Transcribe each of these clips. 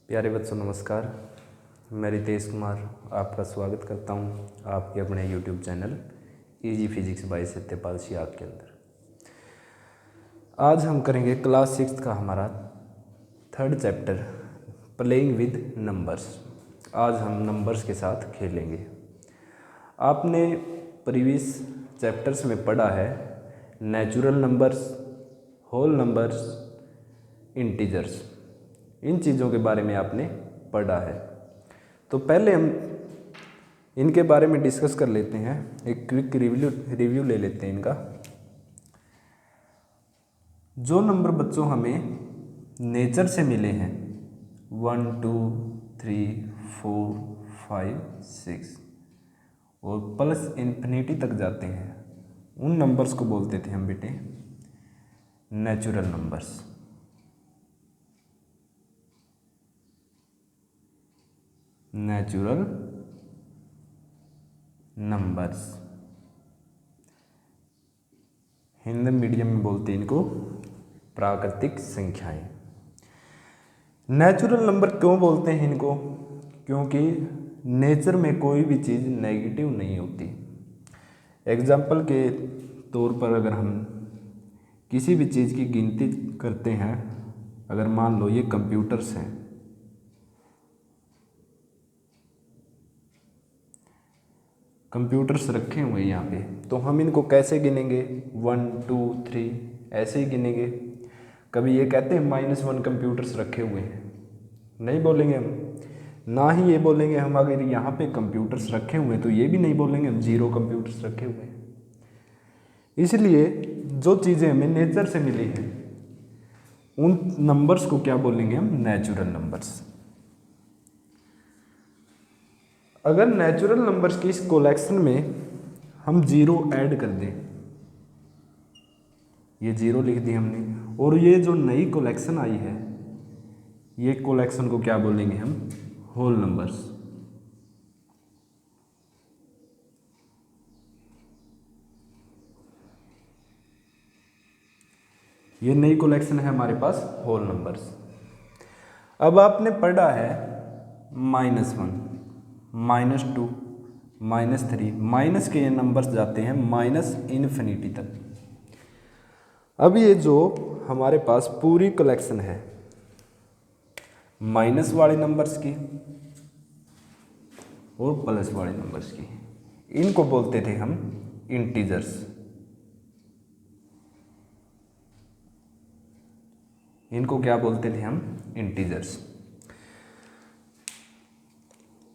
प्यारे बच्चों नमस्कार। मैं रितेश कुमार आपका स्वागत करता हूं आपके अपने YouTube channel easy physics bye Satyapal Siyag के अंदर। आज हम करेंगे क्लास 6 का हमारा 3rd chapter playing with numbers. आज हम नंबर्स के साथ खेलेंगे। आपने प्रीवियस चैप्टर्स में पढ़ा है natural numbers, whole numbers, integers, इन चीज़ों के बारे में आपने पढ़ा है। तो पहले हम इनके बारे में डिस्कस कर लेते हैं, एक क्विक रिव्यू ले लेते हैं इनका। जो नंबर बच्चों हमें नेचर से मिले हैं 1, 2, 3, 4, 5, 6 और प्लस इन्फिनिटी तक जाते हैं, उन नंबर्स को बोलते थे हम बेटे natural numbers. Natural numbers Hindi medium में बोलते हैं इनको प्राकृतिक संख्याएं। नेचुरल नंबर क्यों बोलते हैं इनको? क्योंकि नेचर में कोई भी चीज़ नेगेटिव नहीं होती। एग्जाम्पल के तौर पर अगर हम किसी भी चीज़ की गिनती करते हैं, अगर मान लो ये कंप्यूटर्स हैं, कंप्यूटर्स रखे हुए हैं यहाँ पे, तो हम इनको कैसे गिनेंगे? 1, 2, 3 ऐसे ही गिनेंगे। कभी ये कहते हैं -1 कंप्यूटर्स रखे हुए हैं, नहीं बोलेंगे हम। ना ही ये बोलेंगे हम अगर यहाँ पे कंप्यूटर्स रखे हुए हैं तो ये भी नहीं बोलेंगे हम 0 कंप्यूटर्स रखे हुए हैं। इसलिए जो चीज़ें हमें नेचर से मिली हैं उन नंबर्स को क्या बोलेंगे हम? Natural numbers. अगर नेचुरल नंबर्स की इस कोलेक्शन में हम 0 ऐड कर दें, ये 0 लिख दी हमने, और ये जो नई कोलेक्शन आई है ये कोलेक्शन को क्या बोलेंगे हम? Whole numbers. ये नई कोलेक्शन है हमारे पास होल नंबर्स। अब आपने पढ़ा है -1, -2, -3, माइनस के ये नंबर्स जाते हैं -इन्फिनिटी तक। अब ये जो हमारे पास पूरी कलेक्शन है माइनस वाले नंबर्स की और प्लस वाले नंबर्स की, इनको बोलते थे हम इंटीजर्स। इनको क्या बोलते थे हम? इंटीजर्स।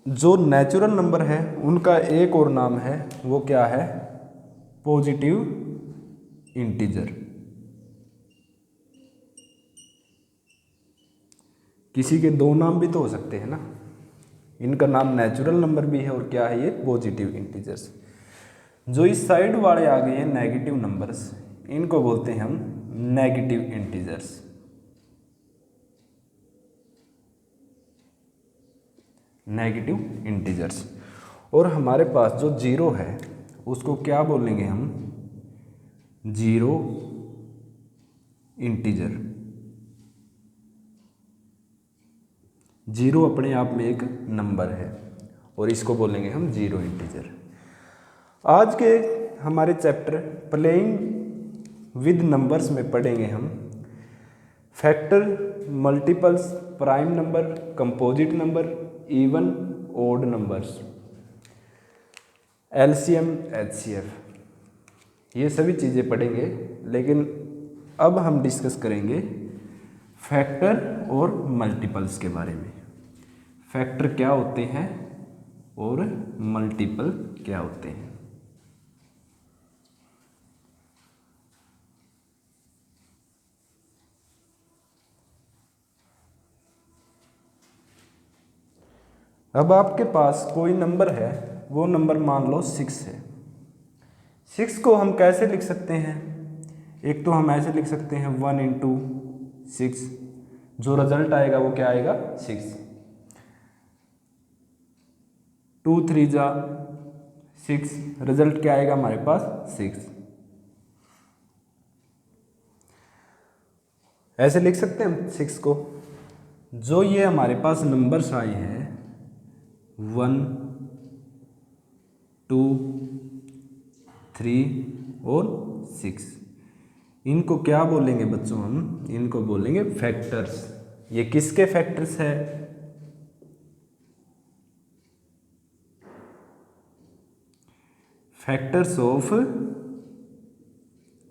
जो नेचुरल नंबर है उनका एक और नाम है, वो क्या है? Positive integer. किसी के दो नाम भी तो हो सकते हैं ना, इनका नाम नेचुरल नंबर भी है और क्या है ये? Positive integers. जो इस साइड वाले आ गए हैं नेगेटिव नंबर्स, इनको बोलते हैं हम नेगेटिव इंटीजर्स। Negative integers. और हमारे पास जो 0 है उसको क्या बोलेंगे हम? 0 इंटीजर। 0 अपने आप में एक नंबर है और इसको बोलेंगे हम 0 इंटीजर। आज के हमारे चैप्टर प्लेइंग विद नंबर्स में पढ़ेंगे हम factor, multiples, prime number, composite number, even odd numbers, LCM, HCF, ये सभी चीज़ें पढ़ेंगे। लेकिन अब हम डिस्कस करेंगे फैक्टर और मल्टीपल्स के बारे में। फैक्टर क्या होते हैं और मल्टीपल क्या होते हैं। अब आपके पास कोई नंबर है, वो नंबर मान लो 6 है। 6 को हम कैसे लिख सकते हैं? एक तो हम ऐसे लिख सकते हैं 1 × 6, जो रिजल्ट आएगा वो क्या आएगा? 6। 2, 3 जा 6, रिजल्ट क्या आएगा हमारे पास? 6। ऐसे लिख सकते हैं हम 6 को। जो ये हमारे पास नंबर्स आए हैं 1, 2, 3 और 6, इनको क्या बोलेंगे बच्चों? हम इनको बोलेंगे फैक्टर्स। ये किसके फैक्टर्स है? फैक्टर्स ऑफ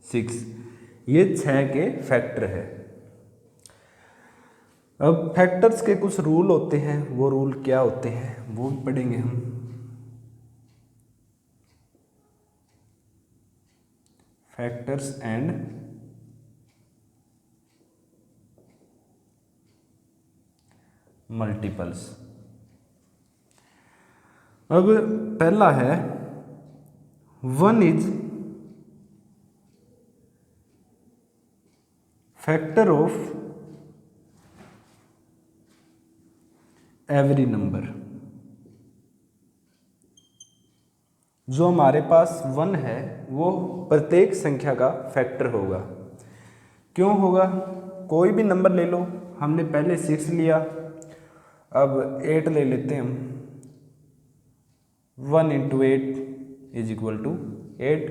6, ये 6 के फैक्टर है। अब फैक्टर्स के कुछ रूल होते हैं, वो रूल क्या होते हैं वो भी पढ़ेंगे हम। Factors and multiples. अब पहला है 1 is factor of every number. जो हमारे पास 1 है वो प्रत्येक संख्या का फैक्टर होगा। क्यों होगा? कोई भी नंबर ले लो, हमने पहले 6 लिया, अब 8 ले लेते हैं हम। 1 × 8 = 8।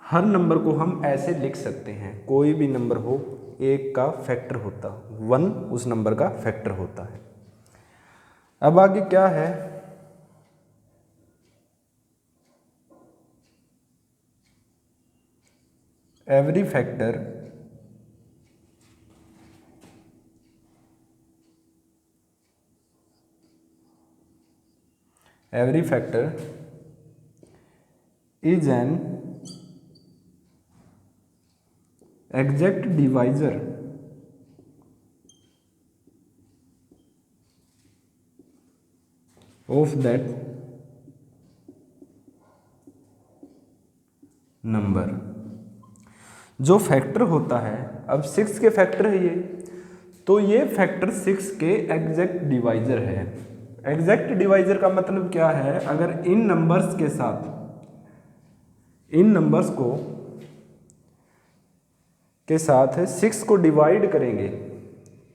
हर नंबर को हम ऐसे लिख सकते हैं, कोई भी नंबर हो 1 का फैक्टर होता, 1 उस नंबर का फैक्टर होता है। अब आगे क्या है? Every factor is an exact divisor of that number. जो फैक्टर होता है, अब 6 के फैक्टर है ये, तो ये फैक्टर 6 के एग्जैक्ट डिवाइजर है। एग्जैक्ट डिवाइजर का मतलब क्या है? अगर इन नंबर्स के साथ इन नंबर्स को के साथ 6 को डिवाइड करेंगे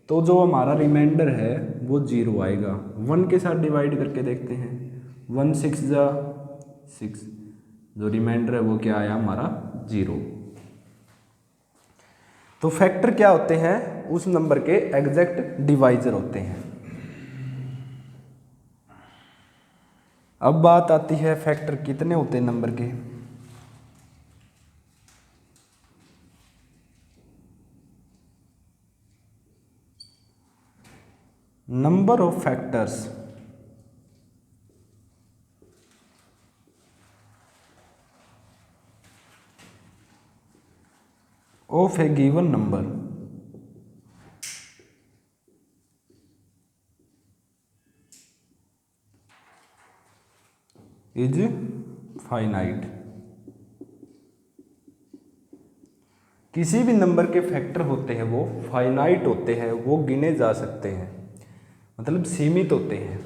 तो जो हमारा रिमाइंडर है वो 0 आएगा। 1 के साथ डिवाइड करके देखते हैं, 1 6 जा 6, जो रिमाइंडर है वो क्या आया हमारा? 0। तो फैक्टर क्या होते हैं? उस नंबर के एग्जैक्ट डिवाइजर होते हैं। अब बात आती है फैक्टर कितने होते हैं नंबर के। Number of factors of a given number is finite. किसी भी नंबर के फैक्टर होते हैं वो फाइनाइट होते हैं, वो गिने जा सकते हैं, मतलब सीमित होते हैं।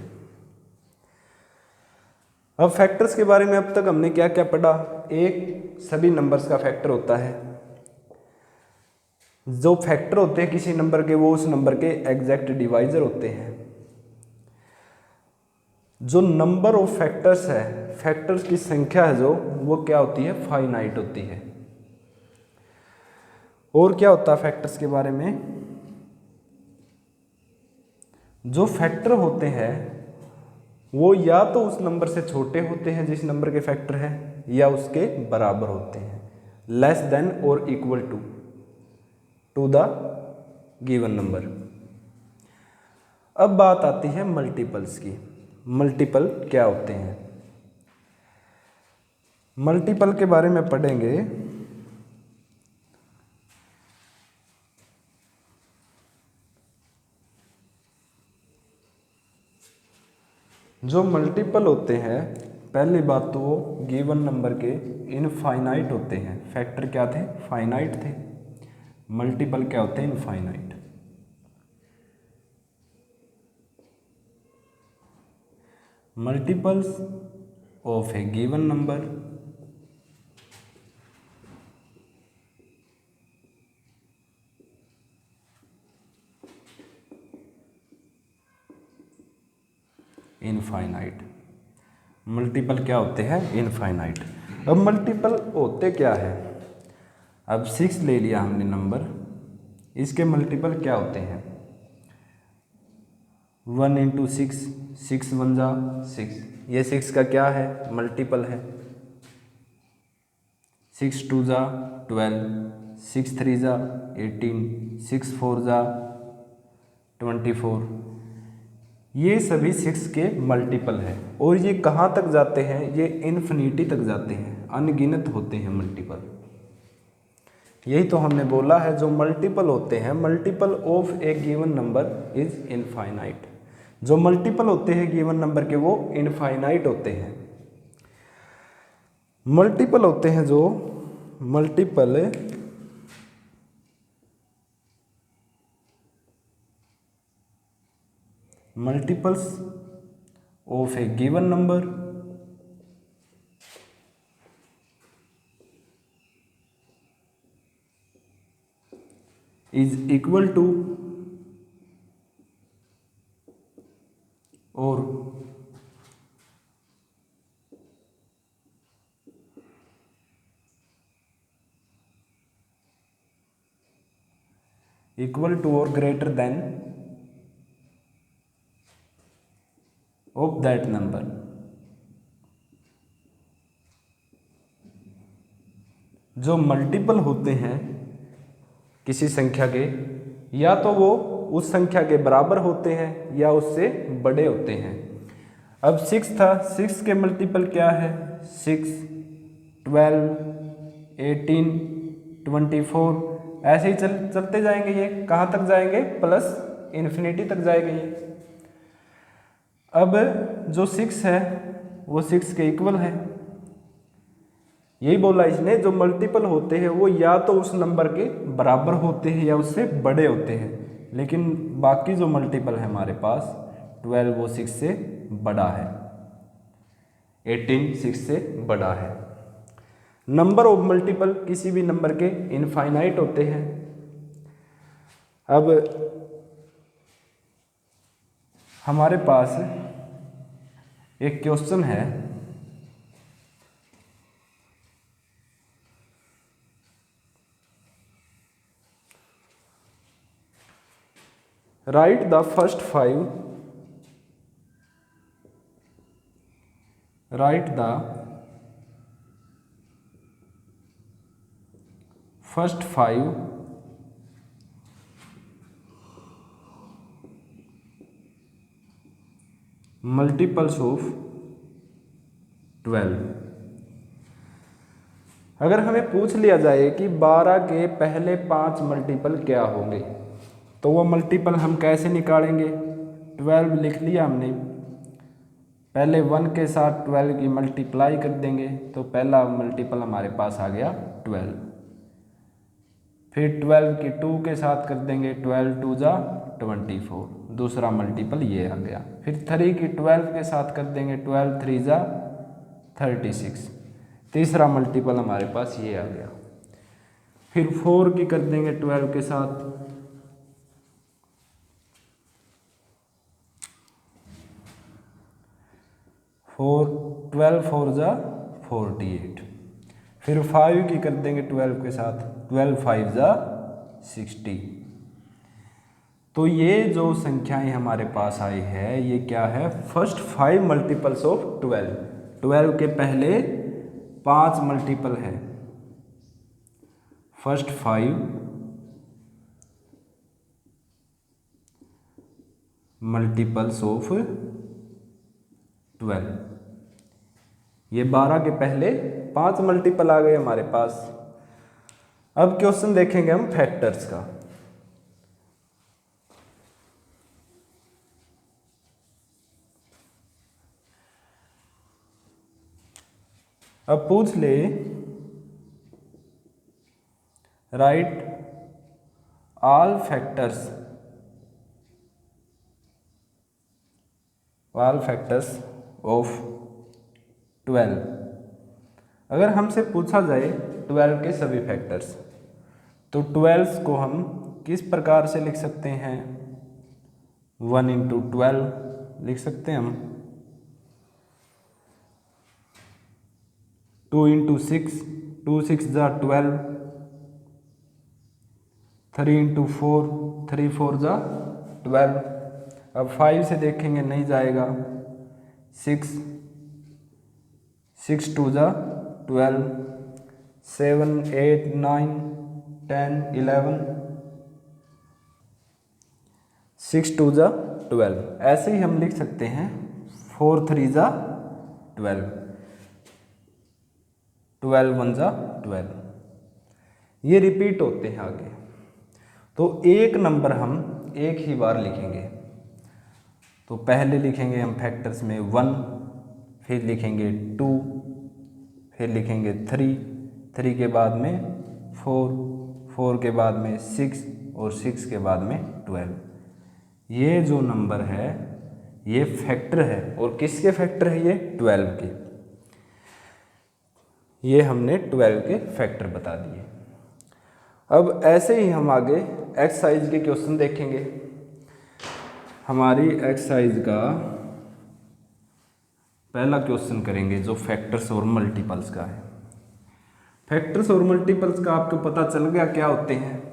अब फैक्टर्स के बारे में अब तक हमने क्या क्या पढ़ा? एक, सभी नंबर्स का फैक्टर होता है। जो फैक्टर होते हैं किसी नंबर के वो उस नंबर के एग्जैक्ट डिवाइजर होते हैं। जो नंबर ऑफ फैक्टर्स है, फैक्टर्स की संख्या है जो, वो क्या होती है? फाइनाइट होती है। और क्या होता है फैक्टर्स के बारे में? जो फैक्टर होते हैं वो या तो उस नंबर से छोटे होते हैं जिस नंबर के फैक्टर है, या उसके बराबर होते हैं, लेस देन और equal to the given number. अब बात आती है मल्टीपल्स की। मल्टीपल क्या होते हैं? मल्टीपल के बारे में पढ़ेंगे। जो मल्टीपल होते हैं, पहली बात तो वो गिवन नंबर के इनफाइनाइट होते हैं। फैक्टर क्या थे? फाइनाइट थे। मल्टीपल क्या होते हैं? Infinite. Multiples of a given number infinite. Multiple क्या होते हैं? इनफाइनाइट। अब मल्टीपल होते क्या है? अब 6 ले लिया हमने नंबर, इसके मल्टीपल क्या होते हैं? 1 इंटू 6, 6 1 जा 6, ये 6 का क्या है? मल्टीपल है। 6 2 जा 12, 6 3 जा 18, 6 4 जा 24, ये सभी 6 के मल्टीपल है। और ये कहाँ तक जाते हैं? ये इन्फिनिटी तक जाते हैं, अनगिनत होते हैं मल्टीपल। यही तो हमने बोला है, जो मल्टीपल होते हैं, multiple of a given number is infinite. जो मल्टीपल होते हैं गिवन नंबर के वो इनफाइनाइट होते हैं। मल्टीपल होते हैं जो multiples of a given number is equal to और greater than of that number. जो मल्टीपल होते हैं किसी संख्या के, या तो वो उस संख्या के बराबर होते हैं या उससे बड़े होते हैं। अब 6 था, 6 के मल्टीपल क्या है? 6 12 18 24, ऐसे ही चलते जाएंगे। ये कहाँ तक जाएंगे? प्लस इन्फिनिटी तक जाएंगे ये। अब जो 6 है वो 6 के इक्वल है। यही बोला इसने, जो मल्टीपल होते हैं वो या तो उस नंबर के बराबर होते हैं या उससे बड़े होते हैं। लेकिन बाकी जो मल्टीपल है हमारे पास, 12 वो 6 से बड़ा है, 18 6 से बड़ा है। नंबर ऑफ मल्टीपल किसी भी नंबर के इनफाइनाइट होते हैं। अब हमारे पास एक क्वेश्चन है, right the first five multiples of 12। अगर हमें पूछ लिया जाए कि 12 के पहले 5 मल्टीपल क्या होंगे, तो वो मल्टीपल हम कैसे निकालेंगे? 12 लिख लिया हमने, पहले 1 के साथ 12 की मल्टीप्लाई कर देंगे तो पहला मल्टीपल हमारे पास आ गया 12। फिर 12 की 2 के साथ कर देंगे, 12 2 जा 24, दूसरा मल्टीपल ये आ गया। फिर 3 की 12 के साथ कर देंगे, 12 3 जा 36, तीसरा मल्टीपल हमारे पास ये आ गया। फिर 4 की कर देंगे 12 के साथ, 12 4 जा 48। फिर 5 की कर देंगे 12 के साथ, 12 5 जा 60। तो ये जो संख्याएं हमारे पास आई है ये क्या है? First 5 multiples of 12। 12 के पहले 5 मल्टीपल है, फर्स्ट 5 मल्टीपल्स ऑफ 12। ये 12 के पहले 5 मल्टीपल आ गए हमारे पास। अब क्वेश्चन देखेंगे हम फैक्टर्स का। अब पूछ ले, राइट ऑल फैक्टर्स ऑफ 12। अगर हमसे पूछा जाए 12 के सभी फैक्टर्स, तो 12 को हम किस प्रकार से लिख सकते हैं? 1 इंटू 12 लिख सकते हैं हम, 2 इंटू 6, 2 6 ज़ा 12, 3 इंटू 4, 3 4 ज़ा 12। अब 5 से देखेंगे नहीं जाएगा, 6 6 2 ज़ा 12, 7 8 9 10 11, 6 2 ज़ा 12। ऐसे ही हम लिख सकते हैं 4 3 ज़ा 12, 12 1 ज़ा 12। ये रिपीट होते हैं आगे। तो एक नंबर हम एक ही बार लिखेंगे। तो पहले लिखेंगे हम फैक्टर्स में 1, फिर लिखेंगे 2, फिर लिखेंगे 3, 3 के बाद में 4, 4 के बाद में 6 और 6 के बाद में 12। ये जो नंबर है ये फैक्टर है। और किसके फैक्टर है? ये 12 के। ये हमने 12 के फैक्टर बता दिए। अब ऐसे ही हम आगे एक्सरसाइज के क्वेश्चन देखेंगे। हमारी एक्सरसाइज का पहला क्वेश्चन करेंगे जो फैक्टर्स और मल्टीपल्स का है। फैक्टर्स और मल्टीपल्स का आपको पता चल गया क्या होते हैं?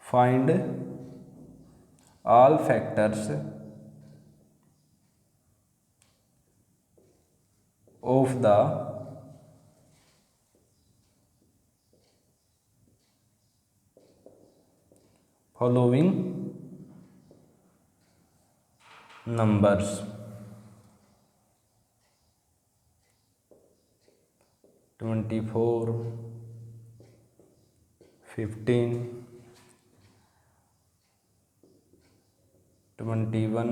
Find all factors of the following numbers: 24, 15, 21,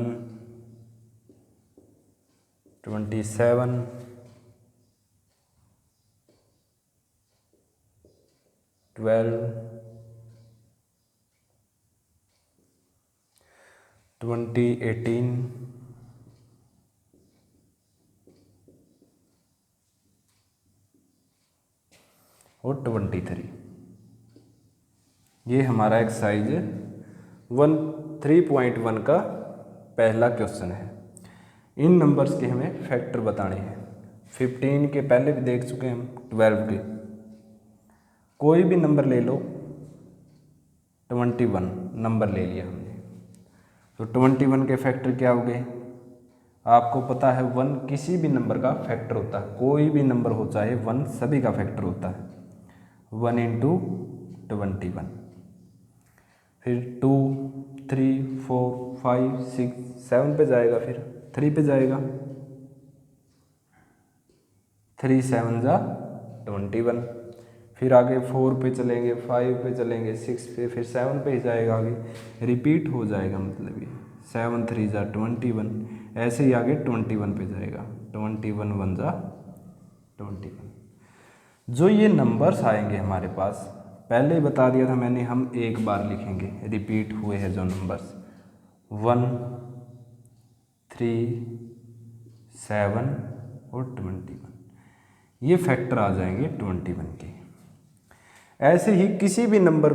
27, 12, 18 और 23। ये हमारा एक्सरसाइज 3.1 का पहला क्वेश्चन है। इन नंबर्स के हमें फैक्टर बताने हैं। 15 के पहले भी देख चुके हैं हम, 12 के। कोई भी नंबर ले लो, 21 नंबर ले लिया हमने, तो 21 के फैक्टर क्या हो गए? आपको पता है 1 किसी भी नंबर का फैक्टर होता है। कोई भी नंबर हो चाहे 1 सभी का फैक्टर होता है। 1 इंटू 21, फिर 2 3 4 5 6 7 पे जाएगा, फिर 3 पे जाएगा, 3 7 ज़ा 21। फिर आगे 4 पे चलेंगे, 5 पे चलेंगे, 6 पे, फिर 7 पे ही जाएगा आगे। रिपीट हो जाएगा, मतलब ये 7 3 ज़ा 21। ऐसे ही आगे 21 पे जाएगा, 21 1 ज़ा 21। जो ये नंबर्स आएंगे हमारे पास, पहले ही बता दिया था मैंने, हम एक बार लिखेंगे। रिपीट हुए हैं जो नंबर्स 1 3 7 और 21, ये फैक्टर आ जाएंगे 21 के। ऐसे ही किसी भी नंबर,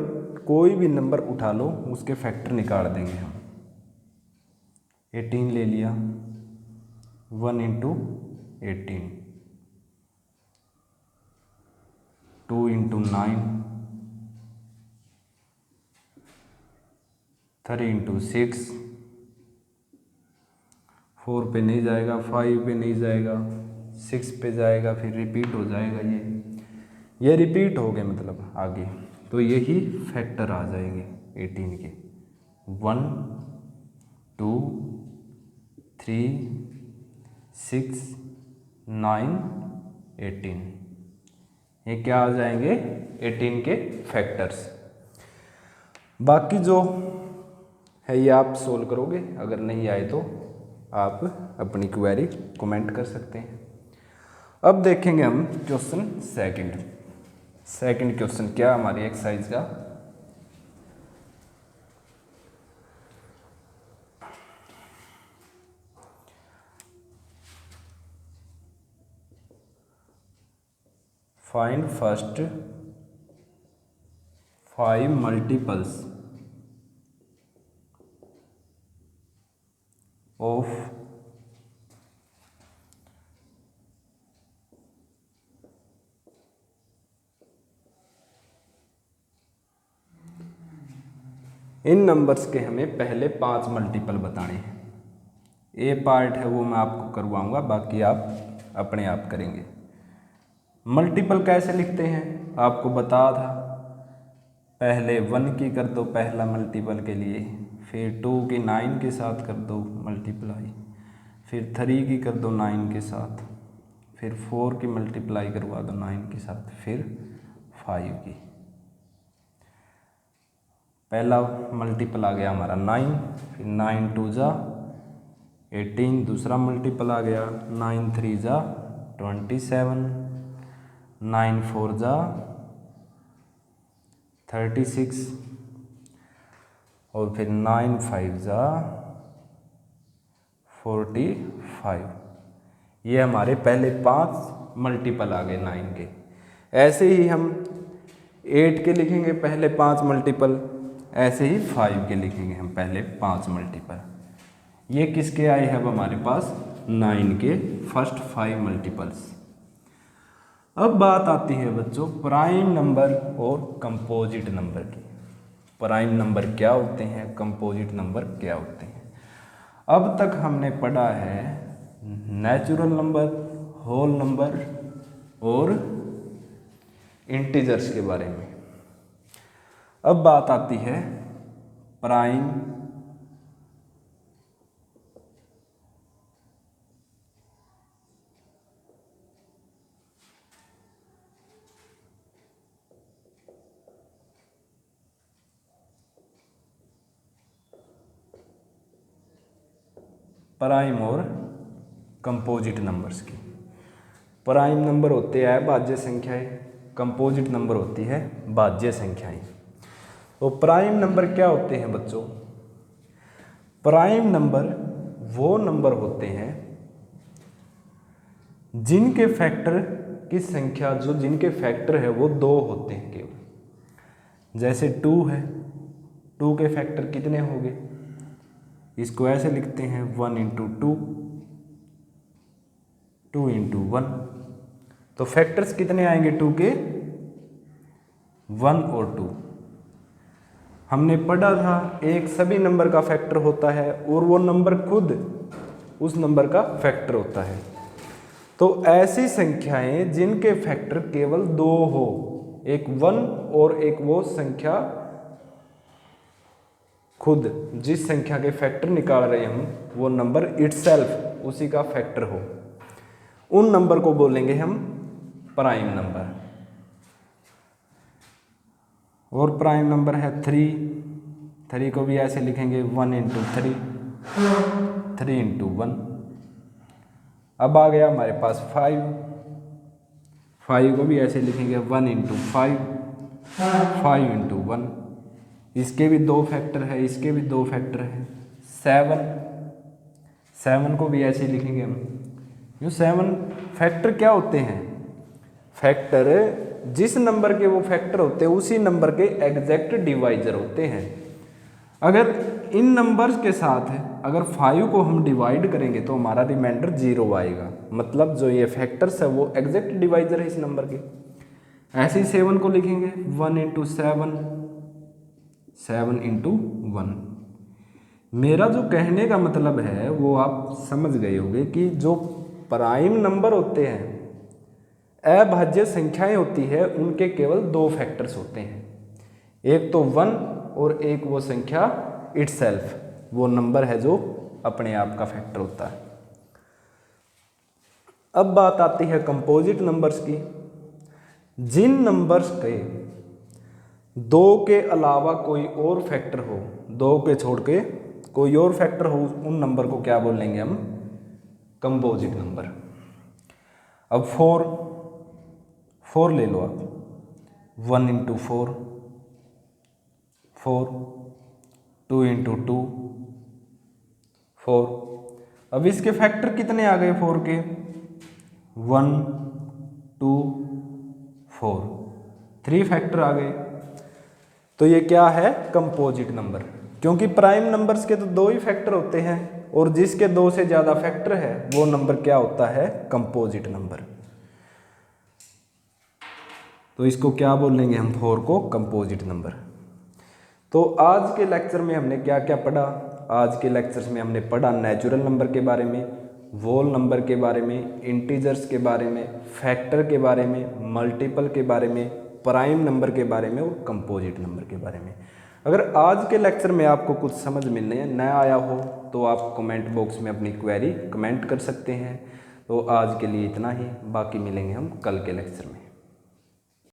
कोई भी नंबर उठा लो, उसके फैक्टर निकाल देंगे हम। 18 ले लिया, 1 इंटू 18, 2 इंटू 9, 3 इंटू 6, 4 पे नहीं जाएगा, 5 पे नहीं जाएगा, 6 पे जाएगा, फिर रिपीट हो जाएगा। ये रिपीट हो गए मतलब आगे, तो यही फैक्टर आ जाएंगे 18 के। 1 2 3 6 9 18, ये क्या आ जाएंगे? 18 के फैक्टर्स। बाकी जो है ये आप सोल्व करोगे, अगर नहीं आए तो आप अपनी क्वेरी कमेंट कर सकते हैं। अब देखेंगे हम क्वेश्चन सेकंड क्वेश्चन क्या हमारी एक्सरसाइज का। Find first 5 multiples of in numbers के हमें पहले 5 मल्टीपल बताने हैं। ए पार्ट है वो मैं आपको करवाऊंगा, बाकी आप अपने आप करेंगे। मल्टीपल कैसे लिखते हैं आपको बता था, पहले 1 की कर दो पहला मल्टीपल के लिए, फिर 2 की 9 के साथ कर दो मल्टीप्लाई, फिर 3 की कर दो 9 के साथ, फिर 4 की मल्टीप्लाई करवा दो 9 के साथ, फिर 5 की। पहला मल्टीपल आ गया हमारा 9, फिर 9 2 जा 18, दूसरा मल्टीपल आ गया 9 3 जा 27, 9 4 जा 36, और फिर 9 5 जा 45। ये हमारे पहले 5 मल्टीपल आ गए 9 के। ऐसे ही हम 8 के लिखेंगे पहले 5 मल्टीपल, ऐसे ही 5 के लिखेंगे हम पहले 5 मल्टीपल। ये किसके आए हैं अब हमारे पास 9 के फर्स्ट 5 मल्टीपल्स। अब बात आती है बच्चों प्राइम नंबर और कंपोजिट नंबर की। प्राइम नंबर क्या होते हैं, कंपोजिट नंबर क्या होते हैं। अब तक हमने पढ़ा है नेचुरल नंबर, होल नंबर और इंटीजर्स के बारे में। अब बात आती है प्राइम प्राइम और कंपोजिट नंबर्स की। प्राइम नंबर होते हैं भाज्य संख्याएं, कंपोजिट नंबर होती है भाज्य संख्याएं। तो प्राइम नंबर क्या होते हैं बच्चों, प्राइम नंबर वो नंबर होते हैं जिनके फैक्टर की संख्या, जो जिनके फैक्टर है वो 2 होते हैं केवल। जैसे 2 है, 2 के फैक्टर कितने होंगे, इसको ऐसे लिखते हैं 1 इंटू 2, 2 इंटू 1। तो फैक्टर्स कितने आएंगे 2 के, 1 और 2। हमने पढ़ा था एक सभी नंबर का फैक्टर होता है और वो नंबर खुद उस नंबर का फैक्टर होता है। तो ऐसी संख्याएं जिनके फैक्टर केवल 2 हो, एक 1 और एक वो संख्या खुद जिस संख्या के फैक्टर निकाल रहे हैं हम वो नंबर इटसेल्फ उसी का फैक्टर हो, उन नंबर को बोलेंगे हम प्राइम नंबर। और प्राइम नंबर है 3 को भी ऐसे लिखेंगे 1 इंटू 3, 3 इंटू 1। अब आ गया हमारे पास 5 को भी ऐसे लिखेंगे 1 इंटू 5, 5 इंटू 1। इसके भी 2 फैक्टर है, इसके भी 2 फैक्टर है। 7 को भी ऐसे लिखेंगे हम। जो 7 फैक्टर क्या होते हैं, फैक्टर जिस नंबर के वो फैक्टर होते हैं उसी नंबर के एग्जैक्ट डिवाइजर होते हैं। अगर इन नंबर्स के साथ अगर 5 को हम डिवाइड करेंगे तो हमारा रिमाइंडर 0 आएगा, मतलब जो ये फैक्टर्स है वो एग्जैक्ट डिवाइजर है इस नंबर के। ऐसे ही 7 को लिखेंगे 1 इंटू 7, 7 इंटू 1। मेरा जो कहने का मतलब है वो आप समझ गए होंगे कि जो प्राइम नंबर होते हैं, अभाज्य संख्याएं होती है, उनके केवल 2 फैक्टर्स होते हैं, एक तो 1 और एक वो संख्या इटसेल्फ, वो नंबर है जो अपने आप का फैक्टर होता है। अब बात आती है कंपोजिट नंबर्स की। जिन नंबर्स के 2 के अलावा कोई और फैक्टर हो, 2 के छोड़ के कोई और फैक्टर हो, उन नंबर को क्या बोलेंगे हम, कंपोजिट नंबर। अब 4 ले लो आप, 1 इंटू 4, 4, 2 इंटू 2, 4। अब इसके फैक्टर कितने आ गए 4 के, 1 2 4, 3 फैक्टर आ गए। तो ये क्या है? कंपोजिट नंबर, क्योंकि प्राइम नंबर्स के तो 2 ही फैक्टर होते हैं और जिसके 2 से ज़्यादा फैक्टर है वो नंबर क्या होता है? Composite number. तो इसको क्या बोलेंगे हम? 4 को कंपोजिट नंबर। तो आज के लेक्चर में हमने क्या क्या पढ़ा? आज के लेक्चर्स में हमने पढ़ा नेचुरल नंबर के बारे में, होल नंबर के बारे में, इंटीजर्स के बारे में, फैक्टर के बारे में, मल्टीपल के बारे में, प्राइम नंबर के बारे में और कंपोजिट नंबर के बारे में। अगर आज के लेक्चर में आपको कुछ समझ में नया आया हो तो आप कमेंट बॉक्स में अपनी क्वेरी कमेंट कर सकते हैं। तो आज के लिए इतना ही, बाकी मिलेंगे हम कल के लेक्चर में।